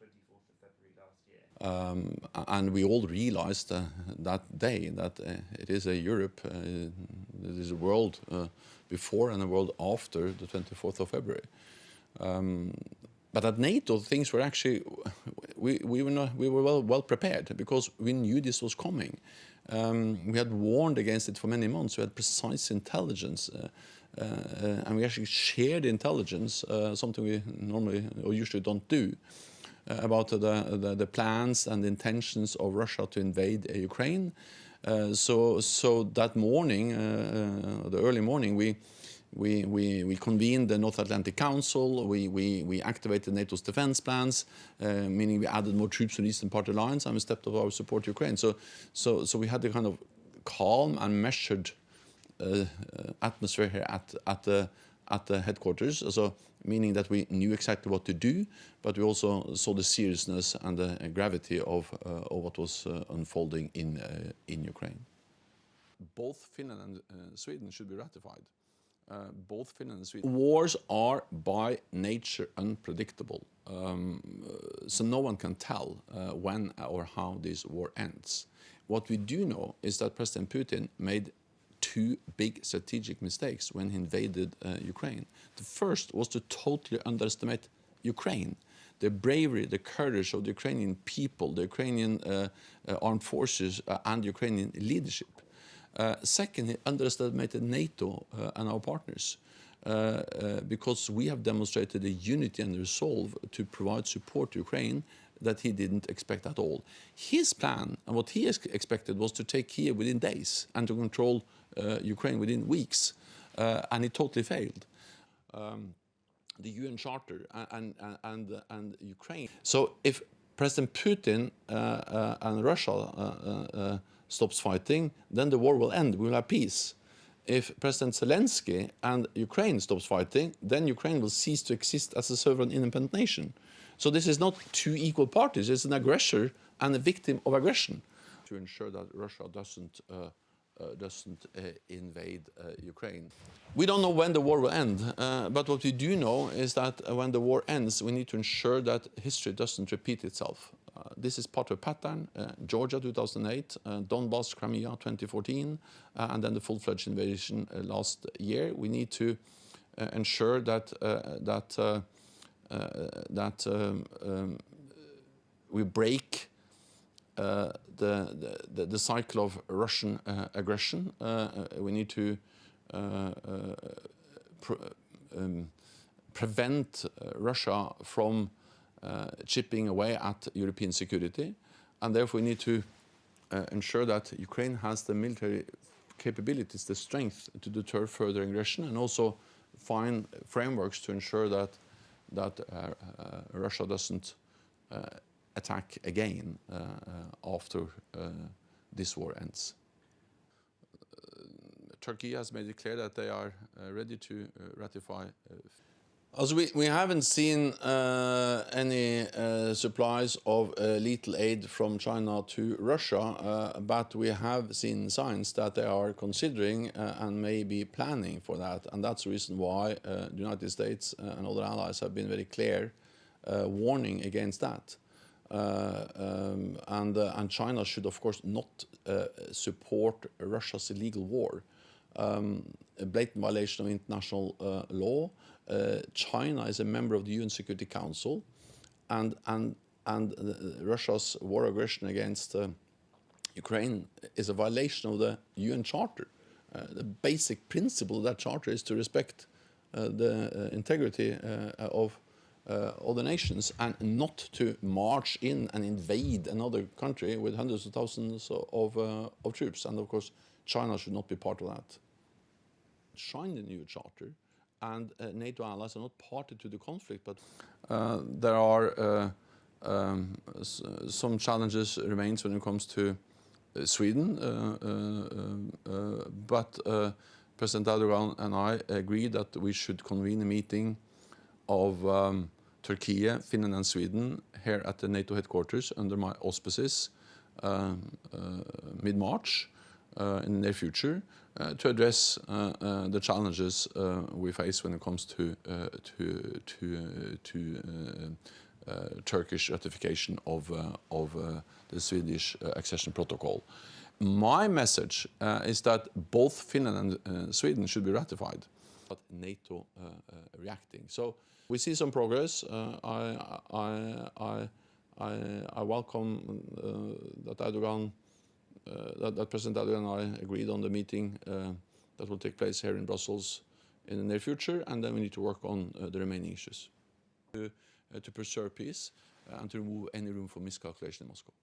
24th of February last year. And we all realized that day that it is a Europe, it is a world before and a world after the 24th of February. But at NATO, things were actually, we were well prepared because we knew this was coming. We had warned against it for many months. We had precise intelligence, and we actually shared intelligence, something we normally or usually don't do, about the plans and intentions of Russia to invade Ukraine. So that morning, the early morning, we convened the North Atlantic Council. We activated NATO's defense plans, meaning we added more troops to the eastern part of the alliance, and we stepped up our support to Ukraine. So we had the kind of calm and measured atmosphere here at the headquarters. So meaning that we knew exactly what to do, but we also saw the seriousness and the gravity of what was unfolding in Ukraine. Both Finland and Sweden should be ratified. Both Finland and Sweden. Wars are by nature unpredictable, so no one can tell when or how this war ends. What we do know is that President Putin made two big strategic mistakes when he invaded Ukraine. The first was to totally underestimate Ukraine, the bravery, the courage of the Ukrainian people, the Ukrainian armed forces and Ukrainian leadership. Second, he underestimated NATO and our partners because we have demonstrated a unity and resolve to provide support to Ukraine that he didn't expect at all. His plan and what he expected was to take Kiev within days and to control Ukraine within weeks, and he totally failed. The UN Charter and Ukraine. So if President Putin and Russia stops fighting, then the war will end. We will have peace. If President Zelensky and Ukraine stops fighting, then Ukraine will cease to exist as a sovereign independent nation. So this is not two equal parties. It's an aggressor and a victim of aggression. To ensure that Russia doesn't invade Ukraine. We don't know when the war will end, but what we do know is that when the war ends, we need to ensure that history doesn't repeat itself. This is part of a pattern, Georgia 2008, Donbas, Crimea 2014, and then the full-fledged invasion last year. We need to ensure that we break the cycle of Russian aggression. We need to prevent Russia from chipping away at European security, and therefore we need to ensure that Ukraine has the military capabilities, the strength to deter further aggression, and also find frameworks to ensure that Russia doesn't attack again after this war ends. Turkey has made it clear that they are ready to ratify. Also, we haven't seen any supplies of lethal aid from China to Russia, but we have seen signs that they are considering and may be planning for that. And that's the reason why the United States and other allies have been very clear warning against that. And China should, of course, not support Russia's illegal war. A blatant violation of international law. China is a member of the UN Security Council, and Russia's war aggression against Ukraine is a violation of the UN Charter. The basic principle of that charter is to respect the integrity of other nations and not to march in and invade another country with hundreds of thousands of troops. And of course, China should not be part of that. Signed the new charter, and NATO allies are not party to the conflict, but there are some challenges remains when it comes to Sweden. But President Erdogan and I agreed that we should convene a meeting of Turkey, Finland and Sweden here at the NATO headquarters under my auspices mid-March in the near future to address the challenges we face when it comes to Turkish ratification of the Swedish accession protocol. My message is that both Finland and Sweden should be ratified. But NATO reacting. So we see some progress. I welcome that Erdogan, that President Erdogan and I agreed on the meeting that will take place here in Brussels in the near future, and then we need to work on the remaining issues to preserve peace and to remove any room for miscalculation in Moscow.